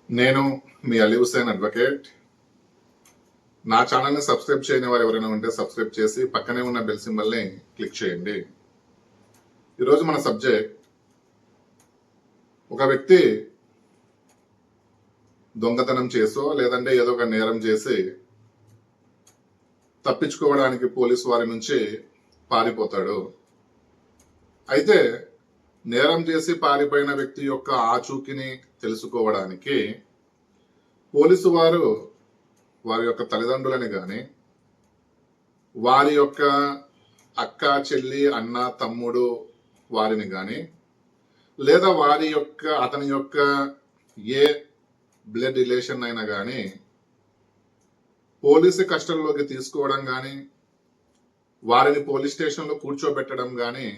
నేను మీ అలీ హుసేన్ అడ్వకేట్. నా ఛానల్ని సబ్స్క్రైబ్ చేయని వారు ఎవరైనా ఉంటే సబ్స్క్రైబ్ చేసి పక్కనే ఉన్న బెల్ సింబల్ని క్లిక్ చేయండి. ఈరోజు మన సబ్జెక్ట్, ఒక వ్యక్తి దొంగతనం చేసో లేదంటే ఏదో ఒక నేరం చేసి తప్పించుకోవడానికి పోలీసు వారి నుంచి పారిపోతాడు. అయితే నేరం చేసి పారిపోయిన వ్యక్తి యొక్క ఆచూకీని తెలుసుకోవడానికి పోలీసు వారు వారి యొక్క తల్లిదండ్రులని కానీ, వారి యొక్క అక్క, చెల్లి, అన్న, తమ్ముడు వారిని కానీ, లేదా వారి యొక్క అతని యొక్క ఏ బ్లడ్ రిలేషన్ అయినా కానీ పోలీసు కస్టడీలోకి తీసుకోవడం కానీ, వారిని పోలీస్ స్టేషన్లో కూర్చోబెట్టడం కానీ,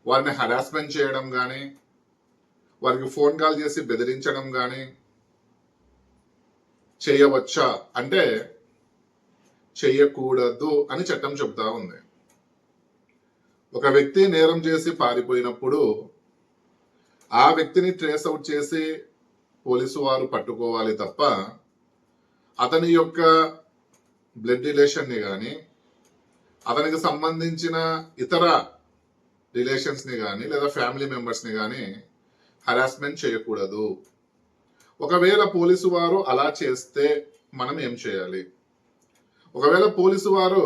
వారిని హరాస్మెంట్ చేయడం కానీ, వారికి ఫోన్ కాల్ చేసి బెదిరించడం కానీ చేయవచ్చా అంటే చెయ్యకూడదు అని చట్టం చెబుతా ఉంది. ఒక వ్యక్తి నేరం చేసి పారిపోయినప్పుడు ఆ వ్యక్తిని ట్రేస్ అవుట్ చేసి పోలీసు వారు పట్టుకోవాలి తప్ప అతని యొక్క బ్లడ్ రిలేషన్ని కానీ, అతనికి సంబంధించిన ఇతర రిలేషన్స్ని కానీ లేదా ఫ్యామిలీ మెంబర్స్ని కానీ హరాస్మెంట్ చేయకూడదు. ఒకవేళ పోలీసు వారు అలా చేస్తే మనం ఏం చేయాలి? ఒకవేళ పోలీసు వారు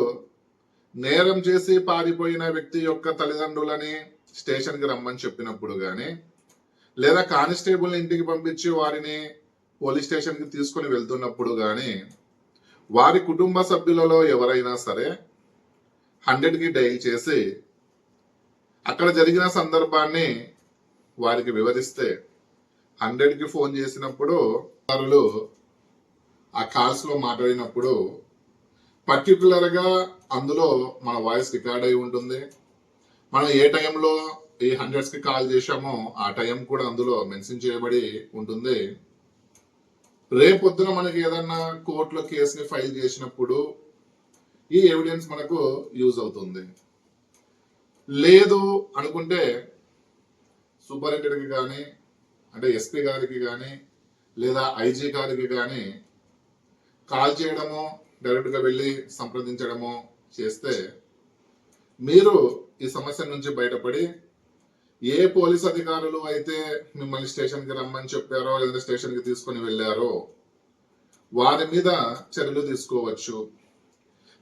నేరం చేసి పారిపోయిన వ్యక్తి యొక్క తల్లిదండ్రులని స్టేషన్కి రమ్మని చెప్పినప్పుడు కానీ, లేదా కానిస్టేబుల్ని ఇంటికి పంపించి వారిని పోలీస్ స్టేషన్కి తీసుకొని వెళ్తున్నప్పుడు కానీ, వారి కుటుంబ సభ్యులలో ఎవరైనా సరే 100కి డైల్ చేసి అక్కడ జరిగిన సందర్భాన్ని వారికి వివరిస్తే, 100కి ఫోన్ చేసినప్పుడు వారు ఆ కాల్స్లో మాట్లాడినప్పుడు పర్టికులర్గా అందులో మన వాయిస్ రికార్డ్ అయి ఉంటుంది. మనం ఏ టైంలో ఈ 100కి కాల్ చేశామో ఆ టైం కూడా అందులో మెన్షన్ చేయబడి ఉంటుంది. రేపొద్దున మనకి ఏదన్నా కోర్టులో కేసుని ఫైల్ చేసినప్పుడు ఈ ఎవిడెన్స్ మనకు యూజ్ అవుతుంది. లేదు అనుకుంటే సూపరింటెండెంట్కి కానీ, అంటే ఎస్పీ గారికి కానీ, లేదా ఐజీ గారికి కానీ కాల్ చేయడమో డైరెక్ట్గా వెళ్ళి సంప్రదించడమో చేస్తే మీరు ఈ సమస్య నుంచి బయటపడి ఏ పోలీస్ అధికారులు అయితే మిమ్మల్ని స్టేషన్కి రమ్మని చెప్పారో లేదా స్టేషన్కి తీసుకొని వెళ్ళారో వారి మీద చర్యలు తీసుకోవచ్చు.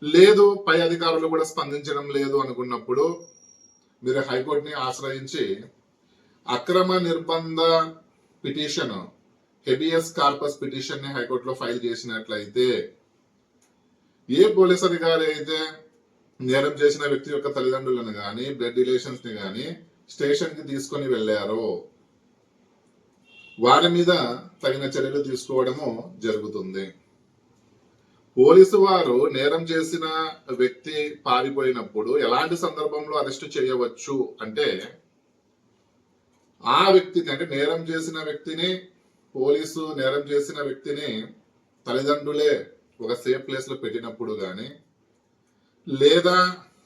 లేదు పై అధికారులు కూడా స్పందించడం లేదు అనుకున్నప్పుడు మీరు హైకోర్టుని ఆశ్రయించి అక్రమ నిర్బంధ పిటిషన్, హెబియస్ కార్పస్ పిటిషన్ ని హైకోర్టులో ఫైల్ చేసినట్లయితే ఏ పోలీస్ అధికారి అయితే నేరం చేసిన వ్యక్తి యొక్క తల్లిదండ్రులను కానీ, బ్లడ్ రిలేషన్స్ ని కానీ స్టేషన్ కి తీసుకొని వెళ్ళారో వారి మీద తగిన చర్యలు తీసుకోవడము జరుగుతుంది. పోలీసు వారు నేరం చేసిన వ్యక్తి పారిపోయినప్పుడు ఎలాంటి సందర్భంలో అరెస్ట్ చేయవచ్చు అంటే, ఆ వ్యక్తిని అంటే నేరం చేసిన వ్యక్తిని పోలీసు నేరం చేసిన వ్యక్తిని తల్లిదండ్రులే ఒక సేఫ్ ప్లేస్ లో పెట్టినప్పుడు కానీ, లేదా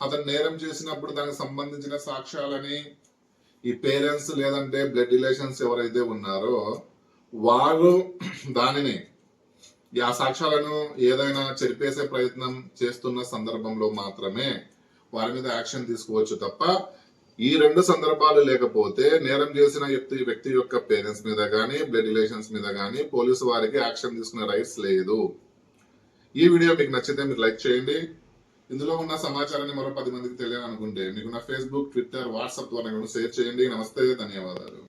అతను నేరం చేసినప్పుడు దానికి సంబంధించిన సాక్ష్యాలని ఈ పేరెంట్స్ లేదంటే బ్లడ్ రిలేషన్స్ ఎవరైతే ఉన్నారో వారు దానిని ఆ సాక్ష్యాలను ఏదైనా చెరిపేసే ప్రయత్నం చేస్తున్న సందర్భంలో మాత్రమే వారి మీద యాక్షన్ తీసుకోవచ్చు తప్ప ఈ 2 సందర్భాలు లేకపోతే నేరం చేసిన వ్యక్తి యొక్క పేరెంట్స్ మీద కానీ, బ్లడ్ రిలేషన్స్ మీద కానీ పోలీసు వారికి యాక్షన్ తీసుకునే రైట్స్ లేదు. ఈ వీడియో మీకు నచ్చితే మీరు లైక్ చేయండి. ఇందులో ఉన్న సమాచారాన్ని మరో 10 మందికి తెలియాలనుకుంటే మీకు నా ఫేస్బుక్, ట్విట్టర్, వాట్సాప్ ద్వారా షేర్ చేయండి. నమస్తే, ధన్యవాదాలు.